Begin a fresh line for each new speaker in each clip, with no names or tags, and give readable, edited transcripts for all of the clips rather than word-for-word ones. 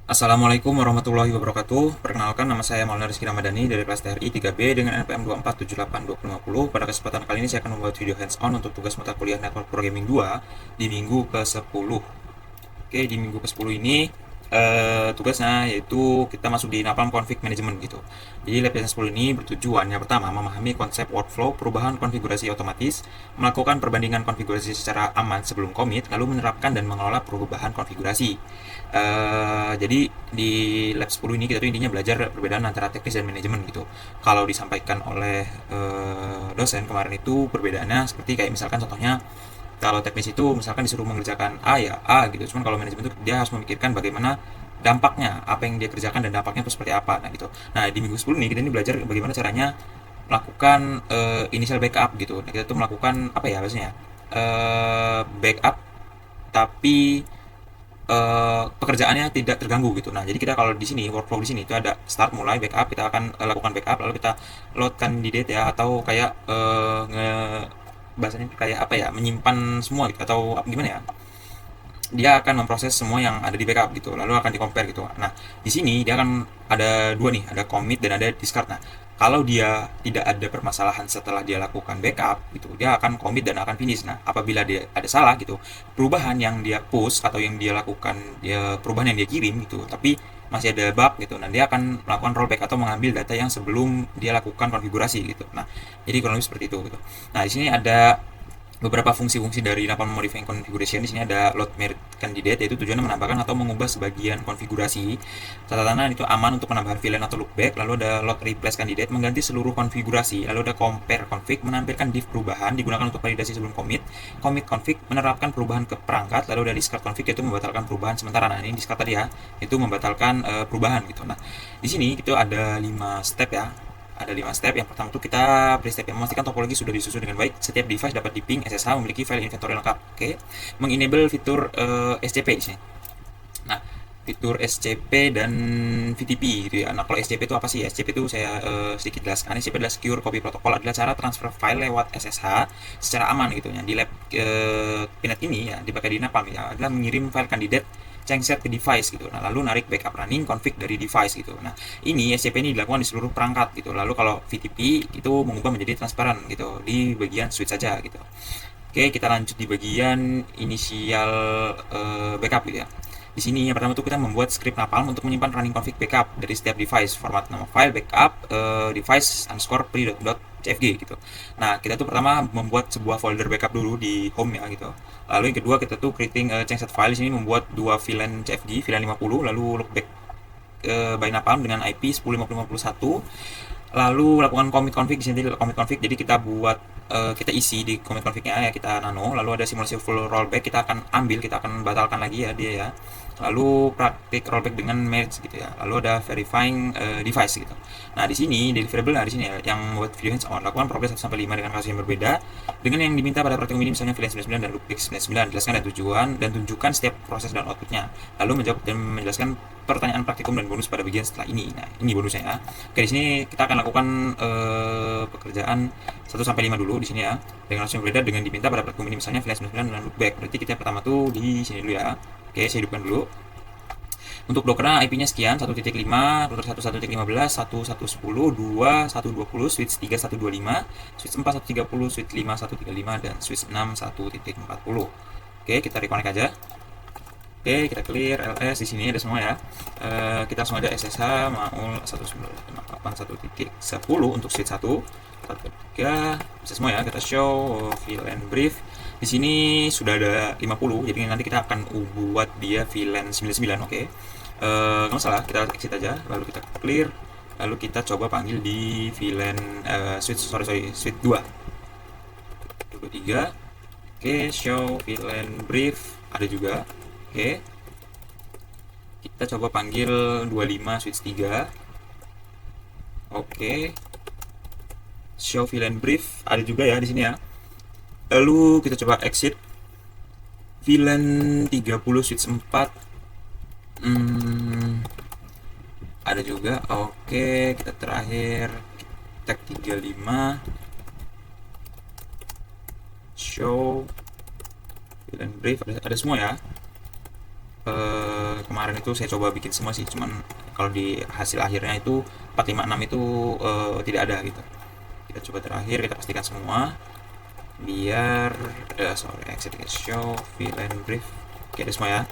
Assalamualaikum warahmatullahi wabarakatuh. Perkenalkan, nama saya Maulana Rizky Ramadhani dari kelas TRI 3B dengan NPM 24782050. Pada kesempatan kali ini saya akan membuat video hands-on untuk tugas mata kuliah Network Programming 2 di minggu ke-10. Oke, di minggu ke-10 ini tugasnya yaitu kita masuk di Napalm Config Management gitu. Jadi lab yang 10 ini bertujuan yang pertama memahami konsep workflow perubahan konfigurasi otomatis, melakukan perbandingan konfigurasi secara aman sebelum commit, lalu menerapkan dan mengelola perubahan konfigurasi. Jadi di lab 10 ini kita tuh intinya belajar perbedaan antara teknis dan manajemen gitu. Kalau disampaikan oleh dosen kemarin itu perbedaannya seperti kayak misalkan contohnya, kalau teknis itu misalkan disuruh mengerjakan A ya A gitu, cuman kalau manajemen itu dia harus memikirkan bagaimana dampaknya, apa yang dia kerjakan dan dampaknya itu seperti apa. Nah gitu. Nah di minggu 10 nih kita ini belajar bagaimana caranya melakukan initial backup gitu. Nah, kita tuh melakukan apa ya biasanya, backup tapi pekerjaannya tidak terganggu gitu. Nah, jadi kita kalau di sini workflow di sini itu ada start mulai backup, kita akan lakukan backup lalu kita load candidate ya, atau kayak bahasanya kayak apa ya, menyimpan semua gitu atau gimana ya, dia akan memproses semua yang ada di backup gitu lalu akan di compare gitu. Nah di sini dia akan ada dua nih, ada commit dan ada discard. Nah kalau dia tidak ada permasalahan setelah dia lakukan backup gitu, dia akan commit dan akan finish. Nah apabila dia ada salah gitu, perubahan yang dia push atau yang dia lakukan, dia perubahan yang dia kirim gitu tapi masih ada bug gitu, nah dia akan melakukan rollback atau mengambil data yang sebelum dia lakukan konfigurasi gitu. Nah jadi kurang lebih seperti itu gitu. Nah di sini ada beberapa fungsi-fungsi dari Napalm Modifying Configuration. Di sini ada load merit candidate, yaitu tujuannya menambahkan atau mengubah sebagian konfigurasi. Catatannya itu aman untuk penambahan VLAN atau loopback. Lalu ada load replace candidate, mengganti seluruh konfigurasi. Lalu ada compare config, menampilkan div perubahan, digunakan untuk validasi sebelum commit. Commit config, menerapkan perubahan ke perangkat. Lalu ada discard config, yaitu membatalkan perubahan sementara. Nah ini discard tadi ya, itu membatalkan perubahan gitu. Nah di sini itu ada 5 step ya, ada 5 step. Yang pertama itu kita beri step yang memastikan topologi sudah disusun dengan baik. Setiap device dapat diping SSH memiliki file inventory lengkap. Oke. Mengenable fitur SCP di sini. Nah, fitur SCP dan VTP gitu ya. Nah, kalau SCP itu apa sih? SCP itu saya sedikit jelaskan. SCP adalah Secure Copy Protocol, adalah cara transfer file lewat SSH secara aman gitu ya. Di lab Pinet ini ya, dipakai di Napalm ya, adalah mengirim file kandidat set ke device gitu. Nah, lalu narik backup running config dari device gitu. Nah, ini SCP ini dilakukan di seluruh perangkat gitu. Lalu kalau VTP itu mengubah menjadi transparan gitu di bagian switch saja gitu. Oke, kita lanjut di bagian inisial backup gitu ya. Di sini yang pertama tuh kita membuat script Napalm untuk menyimpan running config backup dari setiap device. Format nama file backup device underscore pre.cfg gitu. Nah kita tuh pertama membuat sebuah folder backup dulu di home ya gitu. Lalu yang kedua kita tuh creating change set file. Di sini membuat dua VLAN CFG, VLAN 50, lalu loopback by Napalm dengan IP 10.50.51. Lalu lakukan commit config. Di sini commit config, jadi kita buat kita isi di commit confignya ya, kita nano. Lalu ada simulasi full rollback, kita akan ambil, kita akan batalkan lagi ya dia ya. Lalu praktik rollback dengan merge gitu ya. Lalu ada verifying device gitu. Nah di sini deliverable, nah di sini ya yang buat video hands on, lakukan progress 1 sampai 5 dengan kasus yang berbeda dengan yang diminta pada praktik ini, misalnya VLAN 99 dan loopback 99. Jelaskan dan tujuan dan tunjukkan setiap proses dan outputnya. Lalu menjawab dan menjelaskan pertanyaan praktikum dan bonus pada bagian setelah ini. Nah ini bonusnya ya. Oke, di sini kita akan lakukan pekerjaan 1 sampai 5 dulu di sini ya, dengan kasus yang berbeda dengan diminta pada praktikum ini, misalnya VLAN 99 dan loopback. Berarti kita pertama tuh di sini dulu ya. Oke, saya hidupkan dulu. Untuk Docker IP-nya sekian, 1.5, router 1 1.15, 1 1.10, 2 1.20, switch 3 1.25, switch 4 1.30, switch 5 1.35 dan switch 6 1.40. Oke, kita reconnect aja. Oke, kita clear LS. Di sini ada semua ya. Kita langsung aja SSH maul 1.9.8.1.10 untuk switch 1, 3, bisa semua ya. Kita show VLAN brief. Di sini sudah ada 50, jadi nanti kita akan buat dia VLAN 99. Oke. Nggak masalah, kita exit aja, lalu kita clear, lalu kita coba panggil di VLAN switch 2 3. Oke, show VLAN brief ada juga. Oke, kita coba panggil 25 switch 3. Oke, show VLAN brief ada juga ya di sini ya. Lalu kita coba exit VLAN 30 switch 4. Ada juga. Oke, kita terakhir tag 35, show VLAN brief ada semua ya. kemarin itu saya coba bikin semua sih, cuman kalau di hasil akhirnya itu 456 itu tidak ada gitu. Kita coba terakhir, kita pastikan semua biar exit show VLAN brief. Oke, ada semua ya.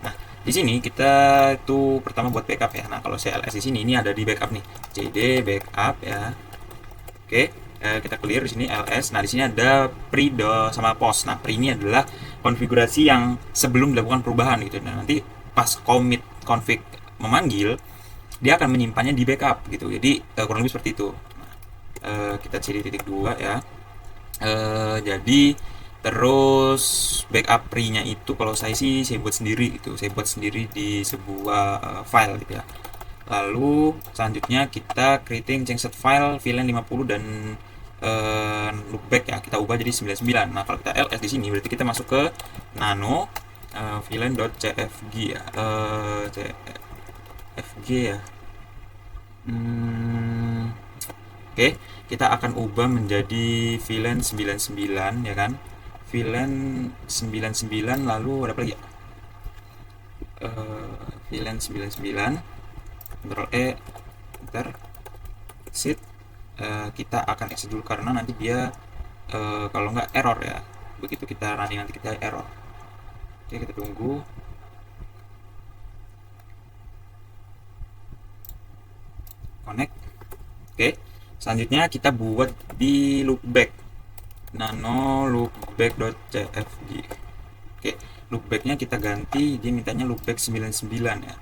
Nah, di sini kita itu pertama buat backup ya. Nah, kalau CLS di sini ini ada di backup nih, cd backup ya. Oke, kita clear di sini ls. Nah, di sini ada pre sama post. Nah, pre ini adalah konfigurasi yang sebelum dilakukan perubahan gitu. Nah, nanti pas commit config memanggil, dia akan menyimpannya di backup gitu. Jadi kurang lebih seperti itu. Nah, kita cd titik 2 ya. Jadi terus backup pre-nya itu kalau saya sih saya buat sendiri gitu, saya buat sendiri di sebuah file gitu ya. Lalu selanjutnya kita creating changed file VLAN 50 dan loopback ya, kita ubah jadi 99. Nah, kalau kita ls di sini berarti kita masuk ke nano VLAN.cfg ya, cfg ya. Oke, kita akan ubah menjadi VLAN 99 ya kan. VLAN 99 lalu ada apa lagi ya? VLAN 99 Ctrl E enter exit. Kita akan exit dulu karena nanti dia kalau nggak error ya, begitu kita running nanti kita error. Oke, kita tunggu. Connect. Oke, selanjutnya kita buat di loopback nano loopback.cfg. Oke, loopbacknya kita ganti, dia mintanya loopback 99 ya,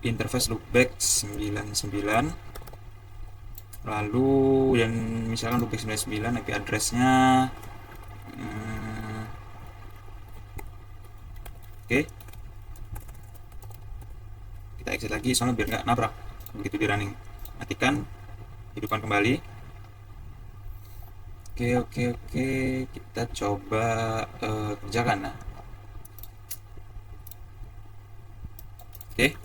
interface loopback 99. Lalu dan misalkan loopback 99 IP addressnya oke, kita exit lagi soalnya biar nggak nabrak begitu di running. Matikan, hidupkan kembali. Oke, kita coba kerjakan. Oke,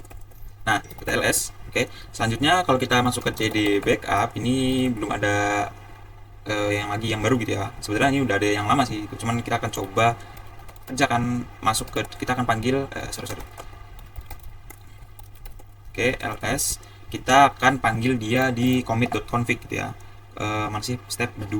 nah kita ls. Oke, selanjutnya kalau kita masuk ke cd backup ini belum ada yang lagi yang baru gitu ya. Sebenarnya ini udah ada yang lama sih, cuman kita akan coba kerjakan, masuk ke, kita akan panggil sorry. Oke, ls, kita akan panggil dia di commit.config gitu ya. Mana sih step 3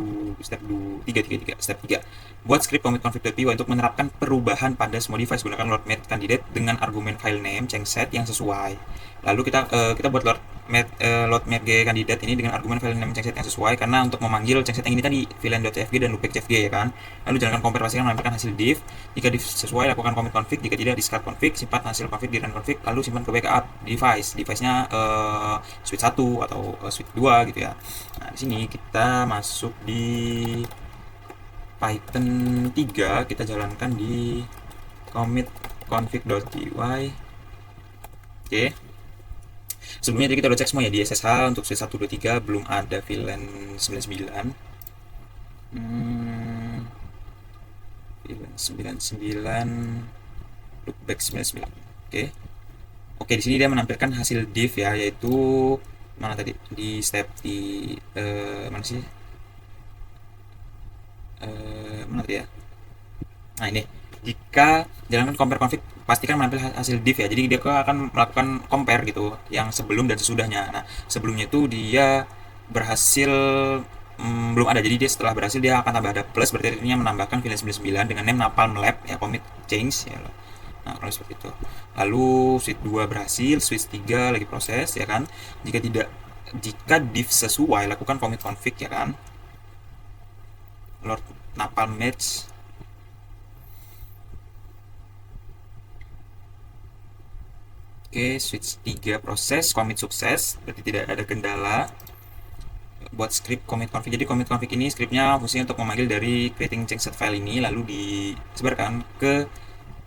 buat script commit.config.py untuk menerapkan perubahan pada semua device gunakan loadmap candidate dengan argumen file name changset yang sesuai. Lalu kita buat loadmap candidate ini dengan argumen file name changset yang sesuai karena untuk memanggil changset yang ini tadi VLAN.cfg dan loopback.cfg ya kan. Lalu jalankan compare pastikan menampilkan hasil div. Jika div sesuai lakukan commit config, jika tidak discard config, simpan hasil config di run config, lalu simpan ke backup device-nya switch 1 atau switch 2 gitu ya. Nah, di sini kita masuk di Python 3, kita jalankan di commit config.py. Oke. Sebelumnya jadi kita udah cek semua ya di SSH untuk switch 1 2 3 belum ada VLAN 99. VLAN 99 loopback 99. Oke, di sini dia menampilkan hasil div ya, yaitu mana tadi di step di mana sih mana tadi ya. Nah, ini jika jalankan compare config pastikan menampilkan hasil div ya, jadi dia akan melakukan compare gitu yang sebelum dan sesudahnya. Nah, sebelumnya itu dia berhasil belum ada, jadi dia setelah berhasil dia akan tambah ada plus, berarti artinya menambahkan VLAN 99 dengan name napalm lab ya, commit change ya. Nah, kalau seperti itu. Lalu switch 2 berhasil, switch 3 lagi proses ya kan. Jika div sesuai lakukan commit config ya kan. Lord napalm match. Oke, switch 3 proses, commit sukses, berarti tidak ada kendala. Buat script commit config. Jadi commit config ini scriptnya fungsinya untuk memanggil dari creating changed file ini lalu disebarkan ke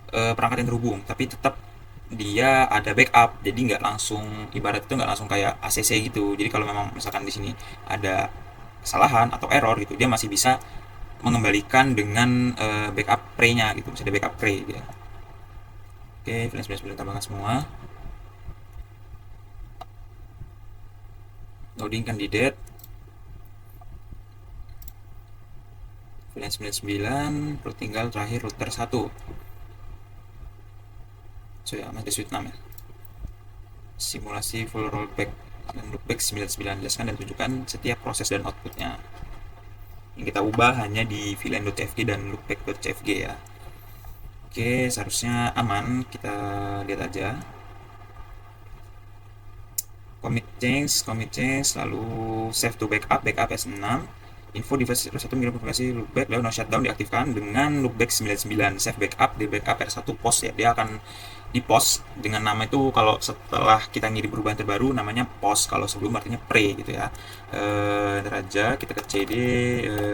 perangkat yang terhubung, tapi tetap dia ada backup, jadi nggak langsung, ibarat itu nggak langsung kayak ACC gitu. Jadi kalau memang misalkan di sini ada kesalahan atau error gitu, dia masih bisa mengembalikan dengan backup pre-nya gitu, bisa ada backup pre gitu. Oke, VLAN 99 tambahkan semua. Loading candidate. VLAN 99, tinggal terakhir router 1. So ya, masih suite 6 ya. Simulasi full rollback dan loopback 99, jelaskan dan tunjukkan setiap proses dan outputnya. Yang kita ubah hanya di vlan.cfg dan loopback.cfg ya. Oke, seharusnya aman. Kita lihat aja. Commit change, lalu save to backup S6. Info device R1 mengirim informasi loopback, lalu no shutdown diaktifkan dengan loopback 99. Save backup di backup R1 post ya. Dia akan di post dengan nama itu, kalau setelah kita ngirim perubahan terbaru namanya post, kalau sebelum artinya pre gitu ya. Ntar aja kita ke cd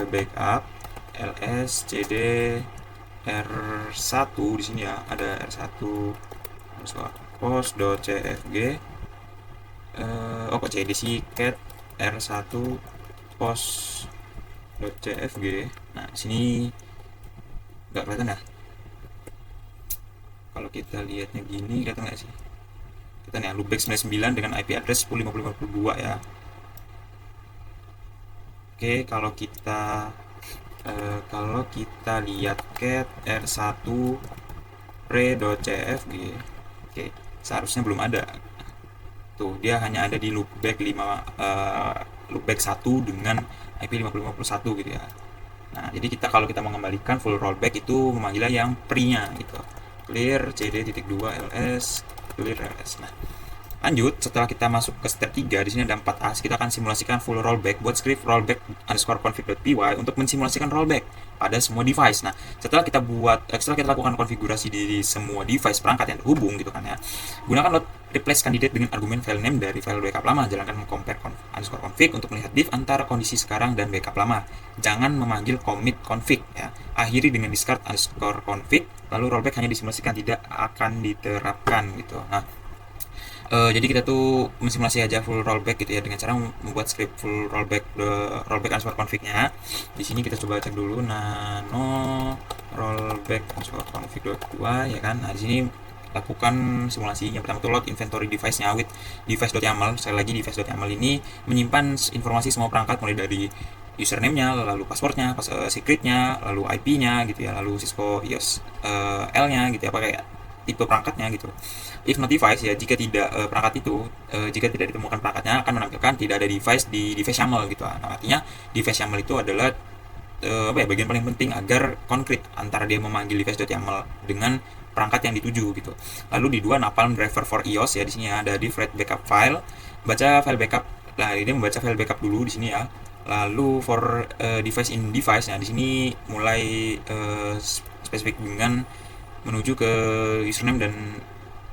backup ls cd R1 di sini ya, ada R1 post.cfg. Kok cd sih, cat R1 post.cfg. Nah, di sini nggak kelihatan ya. Kalau kita lihatnya gini, kelihatan nggak sih? Kita nih loopback 99 dengan IP address 10.50.52 ya. Oke, kalau kita lihat cat R1 pre.cfg, oke, seharusnya belum ada. Tuh, dia hanya ada di loopback 1 dengan IP 5051 gitu ya. Nah, jadi kalau kita mengembalikan full rollback itu memanggilnya yang pre-nya gitu. Clear cd.2 ls clear ls. Nah, lanjut, setelah kita masuk ke step 3, di sini ada 4 as. Kita akan simulasikan full rollback buat script rollback underscore config.py untuk mensimulasikan rollback pada semua device. Nah, setelah kita lakukan konfigurasi di semua device perangkat yang terhubung gitu kan ya, gunakan load replace candidate dengan argumen file name dari file backup lama. Jalankan compare underscore config untuk melihat diff antara kondisi sekarang dan backup lama. Jangan memanggil commit config ya. Akhiri dengan discard underscore config, lalu rollback hanya disimulasikan, tidak akan diterapkan gitu. Nah, jadi kita tuh mensimulasi aja full rollback gitu ya dengan cara membuat script full rollback underscore config-nya. Di sini kita coba cek dulu nano rollback underscore config.2 ya kan. Nah, di sini lakukan simulasi. Yang pertama tuh load inventory device-nya with device.yaml. Sekali lagi, device.yaml ini menyimpan informasi semua perangkat mulai dari username-nya, lalu password-nya, secret-nya, lalu IP-nya gitu ya, lalu Cisco EOS L-nya gitu ya, pakai tipe perangkatnya gitu. If not device ya, jika tidak perangkat itu jika tidak ditemukan perangkatnya, akan menampilkan tidak ada device di device YAML gitu. Nah, artinya device YAML itu adalah bagian paling penting agar konkret antara dia memanggil device.yaml dengan perangkat yang dituju gitu. Lalu di 2 napalm driver for EOS ya, di sini ada div read backup file, baca file backup. Nah, ini membaca file backup dulu di sini ya. Lalu for device in device, nah di sini mulai spesifik dengan menuju ke username dan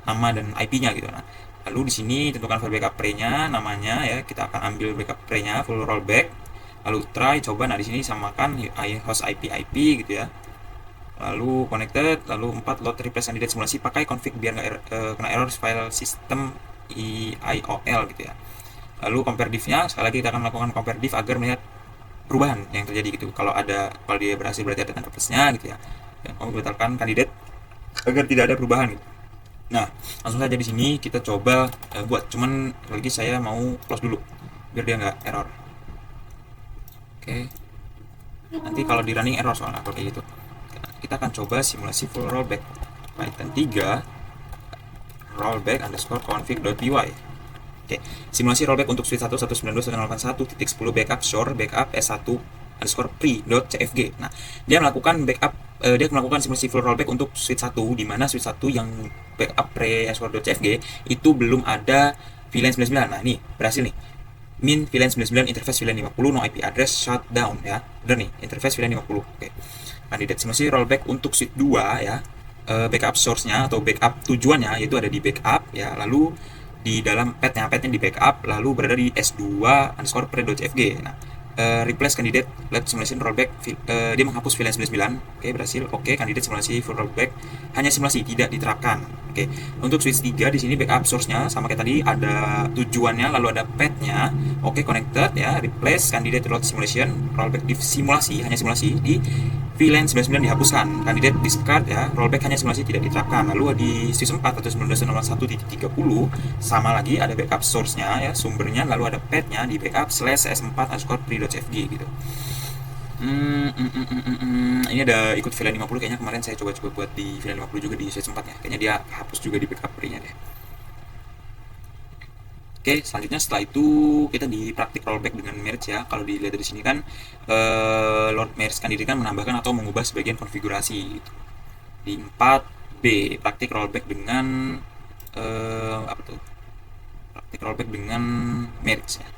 nama dan IP-nya gitu. Nah, lalu di sini tentukan file backup pre-nya, namanya ya, kita akan ambil backup pre-nya full rollback. Lalu try, coba. Nah, di sini samakan host IP gitu ya. Lalu connected, lalu 4 load replace candidate simulasi, pakai config biar nggak kena error file system IOL gitu ya. Lalu compare diff-nya, sekali lagi kita akan melakukan compare diff agar melihat perubahan yang terjadi gitu. Kalau dia berhasil, berarti ada tanda plusnya gitu ya. Dan kamu batalkan kandidat agar tidak ada perubahan gitu. Nah, langsung saja di sini kita coba buat. Cuman lagi saya mau close dulu biar dia nggak error. Oke. Nanti kalau di running error soalnya kalau kayak gitu. Kita akan coba simulasi full rollback. Python 3 rollback underscore config.py. Oke, simulasi rollback untuk suite 1.192.168.1.10 backup shore backup S1 underscore pre.cfg. Nah, dia melakukan simulasi full rollback untuk suite 1, di mana suite 1 yang backup pre.cfg itu belum ada VLAN 99. Nah, ini berhasil nih. Min VLAN 99 interface VLAN 50 no IP address shutdown ya. Udah nih, interface VLAN 50. Oke. Kandidat simulasi rollback untuk suite 2 ya. Backup source-nya atau backup tujuannya yaitu ada di backup ya, lalu di dalam petnya di backup, lalu berada di S2 underscore pre.cfg. Nah, replace candidate let simulation rollback, dia menghapus VLAN 99. Oke, berhasil. Oke, kandidat simulasi full rollback hanya simulasi, tidak diterapkan. Oke, untuk switch 3 di sini backup source-nya sama kayak tadi, ada tujuannya lalu ada path-nya. Oke, connected ya, replace candidate load simulation rollback di simulasi, hanya simulasi, di VLAN 99 dihapuskan, kandidat discard ya, rollback hanya simulasi, tidak diterapkan. Lalu di switch 4 atau 19.1.30 sama lagi, ada backup source-nya ya, sumbernya, lalu ada path-nya di backup /s4 underscore pre.cfg gitu. Ini ada ikut VLAN 50 kayaknya, kemarin saya coba-coba buat di VLAN 50 juga di switch 4 ya. Kayaknya dia hapus juga di backup nya deh. Oke, selanjutnya setelah itu kita di praktik rollback dengan merge ya. Kalau dilihat dari sini kan Lord merge kan diri kan menambahkan atau mengubah sebagian konfigurasi gitu. Di 4B praktik rollback dengan apa tuh? Praktik rollback dengan merge ya.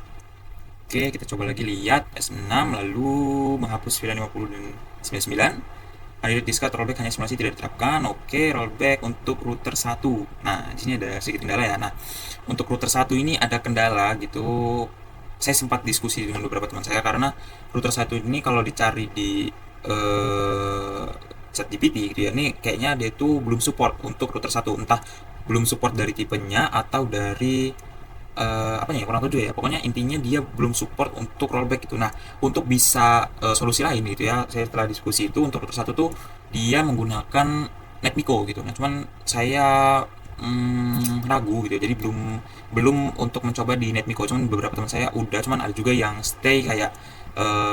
Oke, kita coba lagi lihat S6 lalu menghapus VLAN 50 dan 99. Candidate discard rollback hanya simulasi tidak diterapkan. Oke, rollback untuk router 1. Nah, di sini ada sedikit kendala ya. Nah, untuk router 1 ini ada kendala gitu. Saya sempat diskusi dengan beberapa teman saya karena router 1 ini kalau dicari di eh ChatGPT gitu ya. Ini kayaknya dia itu belum support untuk router 1. Entah belum support dari tipenya atau dari apa ya, kurang tahu juga ya, pokoknya intinya dia belum support untuk rollback gitu. Nah, untuk bisa solusi lain gitu ya, saya setelah diskusi itu untuk router satu tuh dia menggunakan NetMiko gitu. Nah, cuman saya ragu gitu ya, jadi belum belum untuk mencoba di NetMiko. Cuman beberapa teman saya udah, cuman ada juga yang stay kayak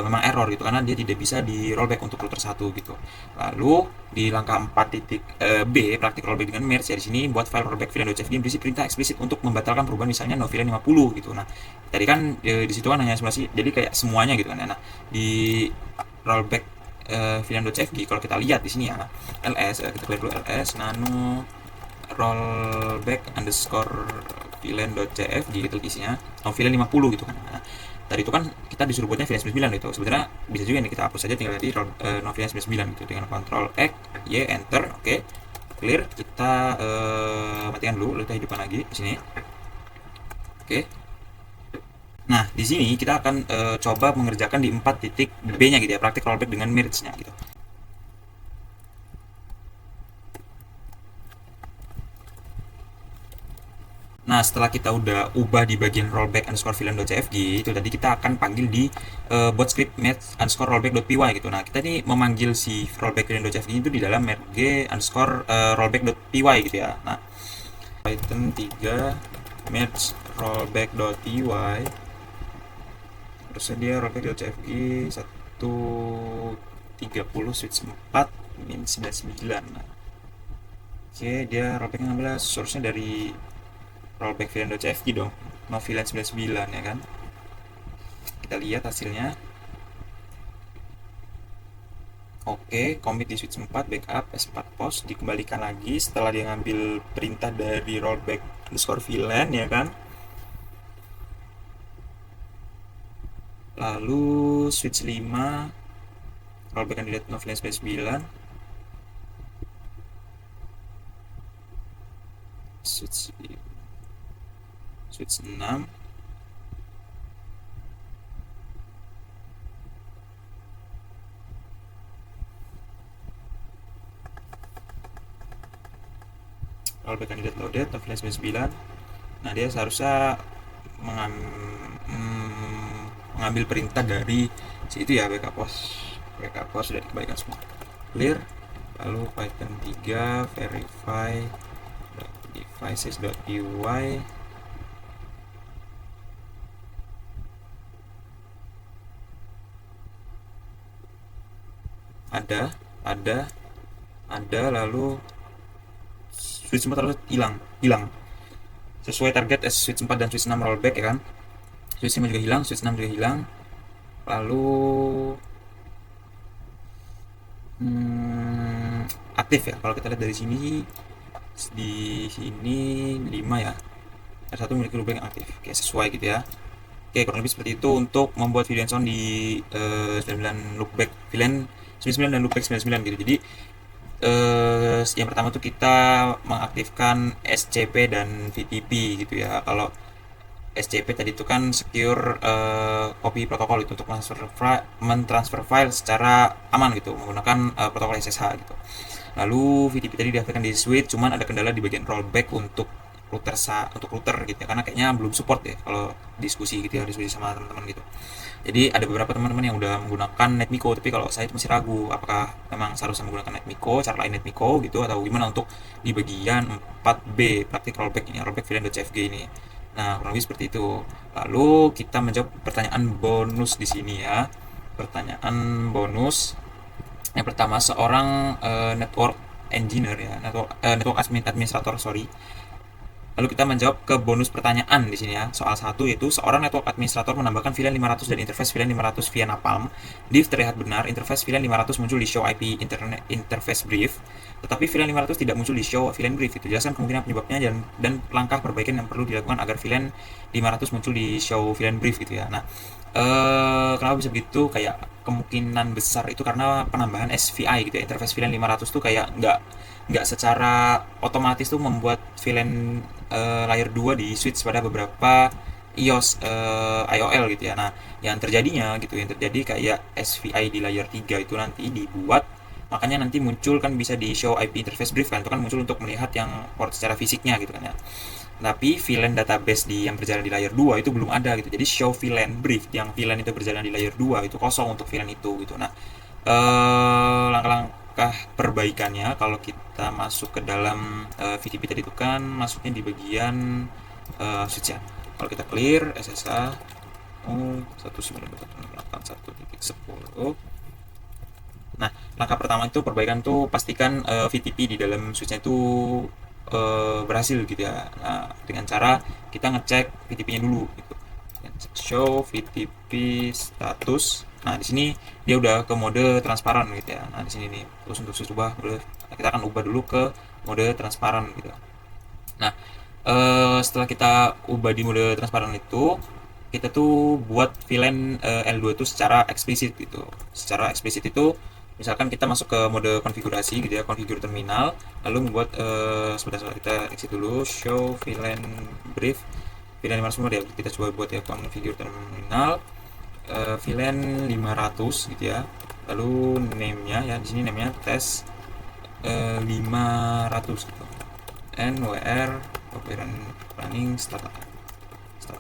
memang error gitu karena dia tidak bisa di rollback untuk router satu gitu. Lalu di langkah 4 titik B praktik rollback dengan merge ya, di sini buat file rollback VLAN.cfg berisi perintah eksplisit untuk membatalkan perubahan misalnya no VLAN 50 gitu. Nah, tadi kan di situ kan hanya simulasi jadi kayak semuanya gitu kan. Nah, di rollback VLAN.cfg kalau kita lihat di sini ya, ls kita clear dulu, ls nano rollback underscore VLAN.cfg gitu isinya no VLAN 50 gitu kan. Nah, tadi itu kan kita disuruh buatnya VLAN 99 gitu. Sebenarnya bisa juga nih kita hapus saja, tinggal di no VLAN 99 gitu dengan Ctrl X Y enter. Oke, clear. Kita matikan dulu, lalu kita hidupkan lagi di sini. Oke. Nah, di sini kita akan coba mengerjakan di 4 titik B-nya gitu ya, praktik rollback dengan merge-nya gitu. Nah, setelah kita udah ubah di bagian rollback underscore VLAN.cfg itu tadi, kita akan panggil di bot script match underscore rollback.py gitu. Nah, kita ini memanggil si rollback VLAN.cfg itu di dalam merge underscore rollback.py gitu ya. Nah, Python 3 match rollback.py, terus dia rollback.cfg 130 switch 4 min 99. Nah, oke, dia rollback 16, source-nya dari rollback VLAN.cfg dong, no VLAN 99 ya kan. Kita lihat hasilnya. Oke, commit di switch 4 backup S4 post dikembalikan lagi setelah dia ngambil perintah dari rollback underscore VLAN ya kan. Lalu switch 5 rollback candidate no VLAN 99, switch 6 rollback candidate loaded no VLAN 99. Nah, dia seharusnya mengambil perintah dari si itu ya, backup post sudah dikembalikan semua, clear. Lalu Python 3 verify devices.py ada lalu switch 4 harus hilang sesuai target switch 4 dan switch 6 rollback ya kan. Switch 5 juga hilang, switch 6 juga hilang. Lalu aktif ya, kalau kita lihat dari sini, di sini 5 ya, ada satu memiliki loopback yang aktif. Oke, sesuai gitu ya. Oke, kurang lebih seperti itu untuk membuat VLAN sound di 99 loopback VLAN 99 dan loopback 99 gitu. Jadi yang pertama tuh kita mengaktifkan SCP dan VTP gitu ya. Kalau SCP tadi itu kan secure copy protokol itu untuk mentransfer file secara aman gitu menggunakan protokol SSH gitu. Lalu VTP tadi diaktifkan di switch, cuman ada kendala di bagian rollback untuk router gitu ya, karena kayaknya belum support ya kalau diskusi gitu ya, diskusi sama teman-teman gitu. Jadi ada beberapa teman-teman yang udah menggunakan NetMiko, tapi kalau saya masih ragu apakah memang seharusnya menggunakan NetMiko, cara lain NetMiko gitu, atau gimana untuk di bagian 4B praktik rollback ini, rollback VLAN.cfg ini. Nah, kurang lebih seperti itu. Lalu kita menjawab pertanyaan bonus di sini ya. pertanyaan bonus. Yang pertama, seorang network engineer ya, network administrator, sorry. Lalu kita menjawab ke bonus pertanyaan di sini ya. Soal 1 yaitu seorang network administrator menambahkan VLAN 500 dan interface VLAN 500 via Napalm. Div terlihat benar, interface VLAN 500 muncul di show IP internet interface brief, tetapi VLAN 500 tidak muncul di show VLAN brief. Itu jelaskan kemungkinan penyebabnya dan langkah perbaikan yang perlu dilakukan agar VLAN 500 muncul di show VLAN brief gitu ya. Nah, kenapa bisa begitu? Kayak kemungkinan besar itu karena penambahan SVI gitu ya. Interface VLAN 500 tuh kayak nggak secara otomatis tuh membuat VLAN layer 2 di switch pada beberapa iOS IOL gitu ya. Nah, yang terjadi kayak SVI di layer 3 itu nanti dibuat, makanya nanti muncul kan bisa di show IP interface brief kan, itu kan muncul untuk melihat yang port secara fisiknya gitu kan ya. Tapi VLAN database yang berjalan di layer 2 itu belum ada gitu. Jadi show VLAN brief yang VLAN itu berjalan di layer 2 itu kosong untuk VLAN itu gitu. Nah, langkah-langkah perbaikannya kalau kita masuk ke dalam VTP tadi itu kan masuknya di bagian switch ya. Kalau kita clear SSH 192.168.1.10. Nah, langkah pertama itu perbaikan tuh pastikan VTP di dalam switchnya itu berhasil gitu ya. Nah, dengan cara kita ngecek VTP-nya dulu gitu. Show VTP status. Nah, di sini dia udah ke mode transparan gitu ya. Nah, di sini nih. Terus untuk switch ubah, kita akan ubah dulu ke mode transparan gitu. Nah, setelah kita ubah di mode transparan itu, kita tuh buat VLAN L2 itu secara eksplisit gitu. Secara eksplisit itu misalkan kita masuk ke mode konfigurasi gitu ya, configure terminal, lalu membuat sebentar kita exit dulu, show VLAN brief, VLAN 500 ya, kita coba buat ya configure terminal, VLAN 500 gitu ya, lalu name-nya ya, di sini name-nya test 500 gitu, nwr running start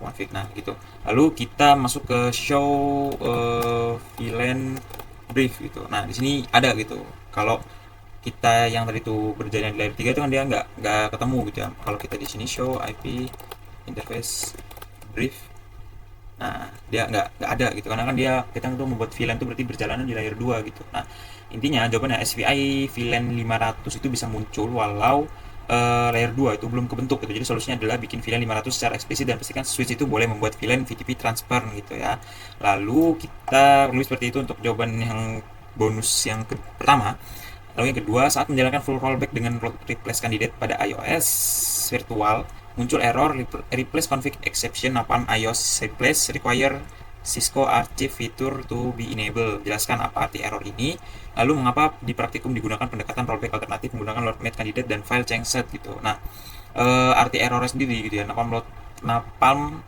config. Nah gitu, lalu kita masuk ke show VLAN brief gitu. Nah di sini ada gitu, kalau kita yang tadi itu berjalan di layer 3 itu kan dia nggak ketemu gitu ya. Kalau kita di sini show IP interface brief, nah dia nggak ada gitu, karena kan kita tuh membuat VLAN itu berarti berjalanan di layer 2 gitu. Nah intinya jawabannya SVI VLAN 500 itu bisa muncul walau layer 2 itu belum kebentuk gitu. Jadi solusinya adalah bikin VLAN 500 secara eksplisit dan pastikan switch itu boleh membuat VLAN VTP transfer gitu ya. Lalu kita menulis seperti itu untuk jawaban yang bonus yang pertama. Lalu yang kedua, saat menjalankan full rollback dengan replace candidate pada iOS virtual, muncul error replace config exception upon iOS replace require Cisco Archive feature to be enabled. Jelaskan apa arti error ini, lalu mengapa di praktikum digunakan pendekatan rollback alternatif menggunakan load-mate candidate dan file changset gitu. Nah, arti errornya sendiri gitu ya, Napalm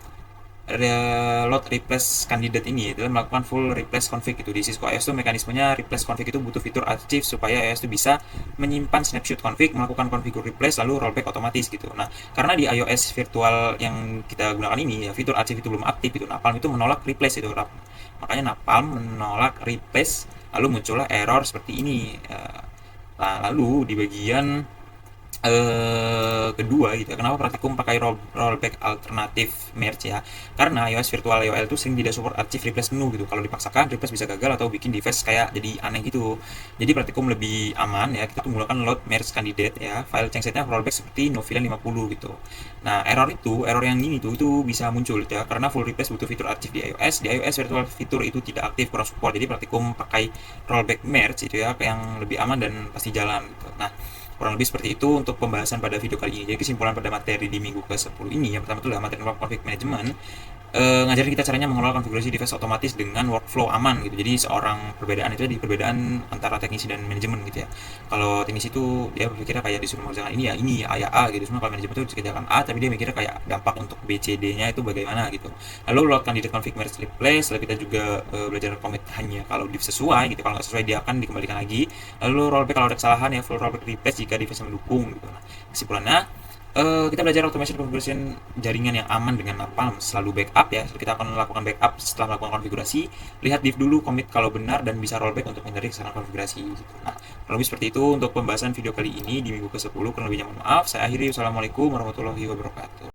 load replace candidate ini adalah melakukan full replace config itu. Di Cisco iOS itu mekanismenya replace config itu butuh fitur archive supaya iOS itu bisa menyimpan snapshot config, melakukan configure replace lalu rollback otomatis gitu. Nah, karena di iOS virtual yang kita gunakan ini ya fitur archive itu belum aktif itu. Napalm itu menolak replace itu. Makanya Napalm menolak replace, lalu muncullah error seperti ini. Nah, lalu di bagian kedua gitu ya, kenapa praktikum pakai rollback alternatif merge ya, karena iOS virtual IOL itu sering tidak support archive replace menu gitu. Kalau dipaksakan replace bisa gagal atau bikin device kayak jadi aneh gitu. Jadi praktikum lebih aman ya, kita tuh menggunakan load merge candidate ya, file changsetnya rollback seperti novilan 50 gitu. Nah error yang ini tuh itu bisa muncul ya, karena full replace butuh fitur archive di iOS virtual fitur itu tidak aktif, kurang support. Jadi praktikum pakai rollback merge itu ya, yang lebih aman dan pasti jalan gitu. Nah kurang lebih seperti itu untuk pembahasan pada video kali ini. Jadi kesimpulan pada materi di minggu ke-10 ini, yang pertama itu adalah materi config management, ngajarin kita caranya mengelola konfigurasi device otomatis dengan workflow aman gitu. Jadi seorang perbedaan itu di perbedaan antara teknisi dan manajemen gitu ya. Kalau teknisi itu dia berpikirnya kayak disuruh mengerjakan ini ya A ya A gitu. Cuma kalau manajemen itu dikerjakan A, tapi dia mikirnya kayak dampak untuk B, C, D-nya itu bagaimana gitu. Lalu load candidate config merge replace, lalu kita juga belajar commit hanya kalau sesuai gitu. Kalau nggak sesuai dia akan dikembalikan lagi. Lalu rollback kalau ada kesalahan ya full rollback replace jika device mendukung gitu. Nah, kesimpulannya kita belajar automation configuration jaringan yang aman dengan Napalm, selalu backup ya. Kita akan melakukan backup setelah melakukan konfigurasi, lihat diff dulu, commit kalau benar, dan bisa rollback untuk menghindari kesalahan konfigurasi gitu. Nah, kurang lebih seperti itu untuk pembahasan video kali ini di minggu ke-10. Kurang lebihnya mohon maaf. Saya akhiri. Wassalamualaikum warahmatullahi wabarakatuh.